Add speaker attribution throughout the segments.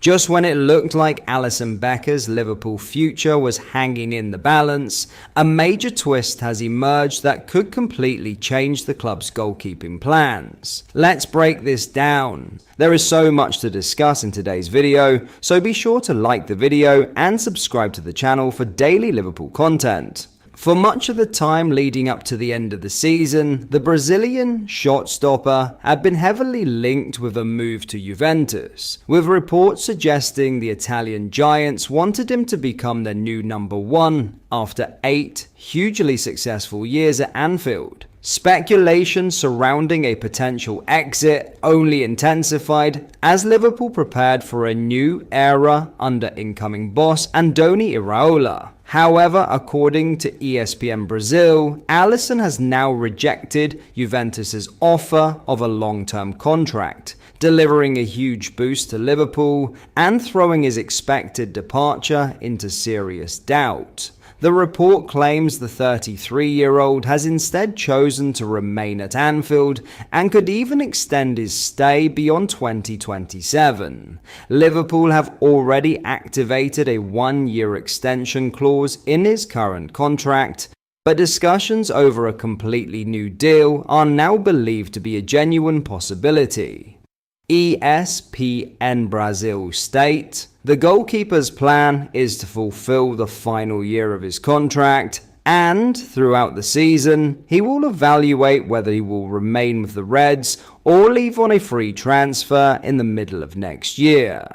Speaker 1: Just when it looked like Allison Becker's Liverpool future was hanging in the balance, a major twist has emerged that could completely change the club's goalkeeping plans. Let's break this down. There is so much to discuss in today's video, so be sure to like the video and subscribe to the channel for daily Liverpool content. For much of the time leading up to the end of the season, the Brazilian shot stopper had been heavily linked with a move to Juventus, with reports suggesting the Italian giants wanted him to become their new number one after 8 hugely successful years at Anfield. Speculation surrounding a potential exit only intensified as Liverpool prepared for a new era under incoming boss Andoni Iraola. However, according to ESPN Brazil, Alisson has now rejected Juventus's offer of a long-term contract, delivering a huge boost to Liverpool and throwing his expected departure into serious doubt. The report claims the 33-year-old has instead chosen to remain at Anfield and could even extend his stay beyond 2027. Liverpool have already activated a 1-year extension clause in his current contract, but discussions over a completely new deal are now believed to be a genuine possibility. ESPN Brazil state, the goalkeeper's plan is to fulfill the final year of his contract, and throughout the season, he will evaluate whether he will remain with the Reds or leave on a free transfer in the middle of next year.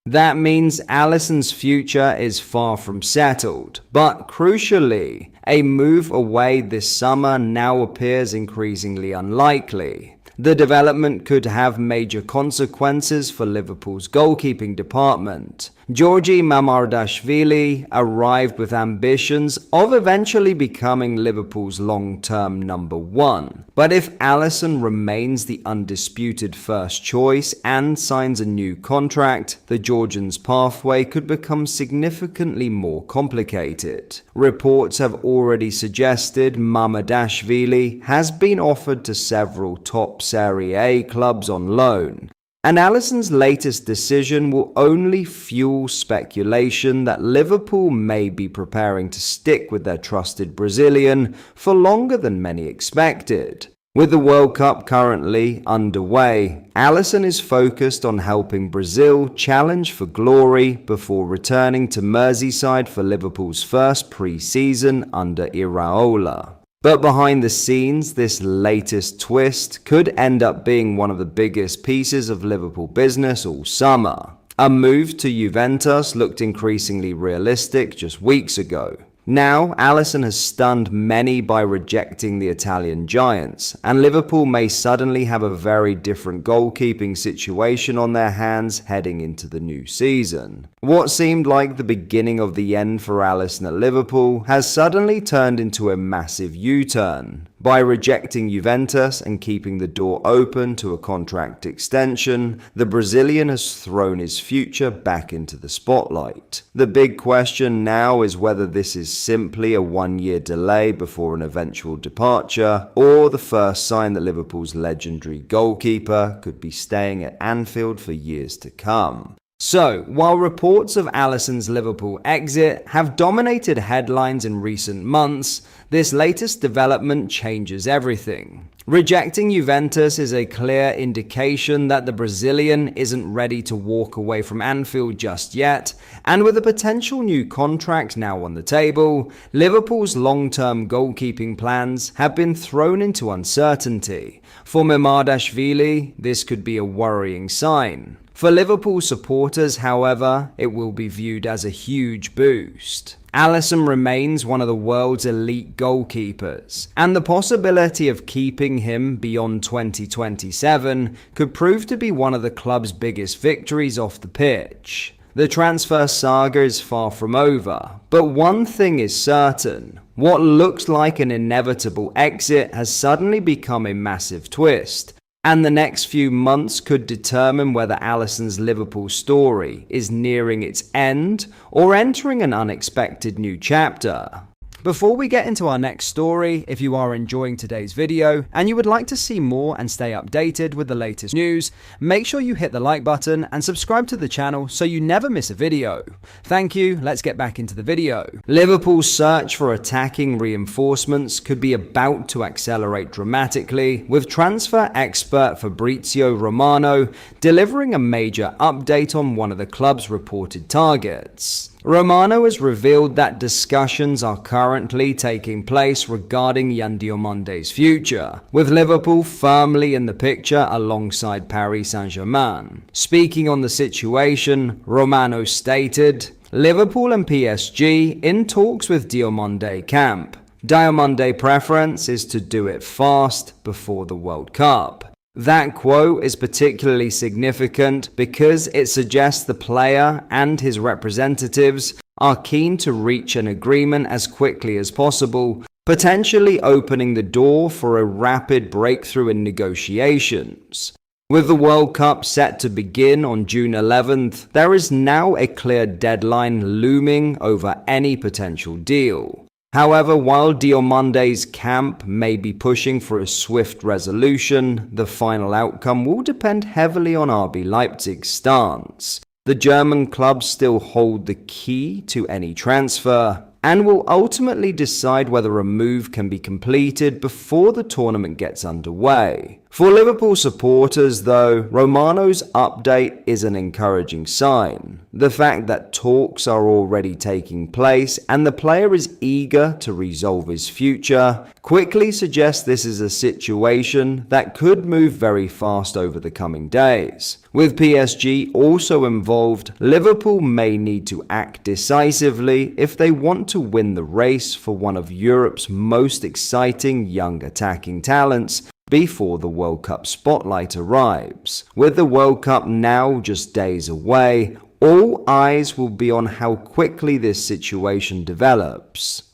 Speaker 1: That means Alisson's future is far from settled, but crucially, a move away this summer now appears increasingly unlikely. The development could have major consequences for Liverpool's goalkeeping department. Jurgen Mamardashvili arrived with ambitions of eventually becoming Liverpool's long-term number one. But if Alisson remains the undisputed first choice and signs a new contract, the Georgian's pathway could become significantly more complicated. Reports have already suggested Mamardashvili has been offered to several top Serie A clubs on loan. And Alisson's latest decision will only fuel speculation that Liverpool may be preparing to stick with their trusted Brazilian for longer than many expected. With the World Cup currently underway, Alisson is focused on helping Brazil challenge for glory before returning to Merseyside for Liverpool's first pre-season under Iraola. But behind the scenes, this latest twist could end up being one of the biggest pieces of Liverpool business all summer. A move to Juventus looked increasingly realistic just weeks ago. Now, Alisson has stunned many by rejecting the Italian giants, and Liverpool may suddenly have a very different goalkeeping situation on their hands heading into the new season. What seemed like the beginning of the end for Alisson at Liverpool has suddenly turned into a massive U-turn. By rejecting Juventus and keeping the door open to a contract extension, the Brazilian has thrown his future back into the spotlight. The big question now is whether this is simply a 1-year delay before an eventual departure, or the first sign that Liverpool's legendary goalkeeper could be staying at Anfield for years to come. So, while reports of Alisson's Liverpool exit have dominated headlines in recent months, this latest development changes everything. Rejecting Juventus is a clear indication that the Brazilian isn't ready to walk away from Anfield just yet, and with a potential new contract now on the table, Liverpool's long-term goalkeeping plans have been thrown into uncertainty. For Mamardashvili, this could be a worrying sign. For Liverpool supporters, however, it will be viewed as a huge boost. Alisson remains one of the world's elite goalkeepers, and the possibility of keeping him beyond 2027 could prove to be one of the club's biggest victories off the pitch. The transfer saga is far from over, but one thing is certain. What looks like an inevitable exit has suddenly become a massive twist, and the next few months could determine whether Alisson's Liverpool story is nearing its end or entering an unexpected new chapter. Before we get into our next story, if you are enjoying today's video and you would like to see more and stay updated with the latest news, make sure you hit the like button and subscribe to the channel so you never miss a video. Thank you, let's get back into the video. Liverpool's search for attacking reinforcements could be about to accelerate dramatically, with transfer expert Fabrizio Romano delivering a major update on one of the club's reported targets. Romano has revealed that discussions are currently taking place regarding Yan Diomandé's future, with Liverpool firmly in the picture alongside Paris Saint-Germain. Speaking on the situation, Romano stated, "Liverpool and PSG in talks with Diomandé camp. Diomandé preference is to do it fast before the World Cup." That quote is particularly significant because it suggests the player and his representatives are keen to reach an agreement as quickly as possible, potentially opening the door for a rapid breakthrough in negotiations. With the World Cup set to begin on June 11th, there is now a clear deadline looming over any potential deal. However, while Diomandé's camp may be pushing for a swift resolution, the final outcome will depend heavily on RB Leipzig's stance. The German clubs still hold the key to any transfer and will ultimately decide whether a move can be completed before the tournament gets underway. For Liverpool supporters, though, Romano's update is an encouraging sign. The fact that talks are already taking place and the player is eager to resolve his future quickly suggests this is a situation that could move very fast over the coming days. With PSG also involved, Liverpool may need to act decisively if they want to win the race for one of Europe's most exciting young attacking talents before the World Cup spotlight arrives. With the World Cup now just days away, all eyes will be on how quickly this situation develops.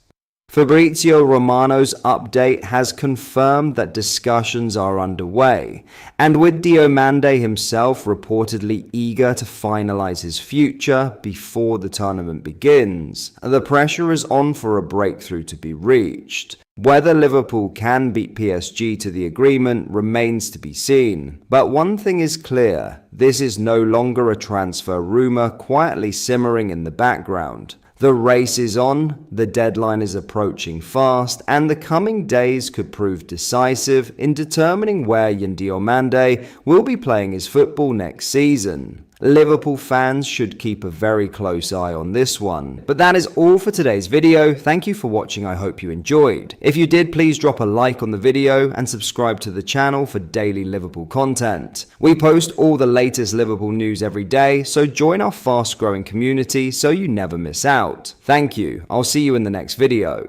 Speaker 1: Fabrizio Romano's update has confirmed that discussions are underway, and with Diomandé himself reportedly eager to finalize his future before the tournament begins, the pressure is on for a breakthrough to be reached. Whether Liverpool can beat PSG to the agreement remains to be seen, but one thing is clear, this is no longer a transfer rumour quietly simmering in the background. The race is on, the deadline is approaching fast, and the coming days could prove decisive in determining where Yan Diomandé will be playing his football next season. Liverpool fans should keep a very close eye on this one. But that is all for today's video. Thank you for watching, I hope you enjoyed. If you did, please drop a like on the video and subscribe to the channel for daily Liverpool content. We post all the latest Liverpool news every day, so join our fast growing community so you never miss out. Thank you, I'll see you in the next video.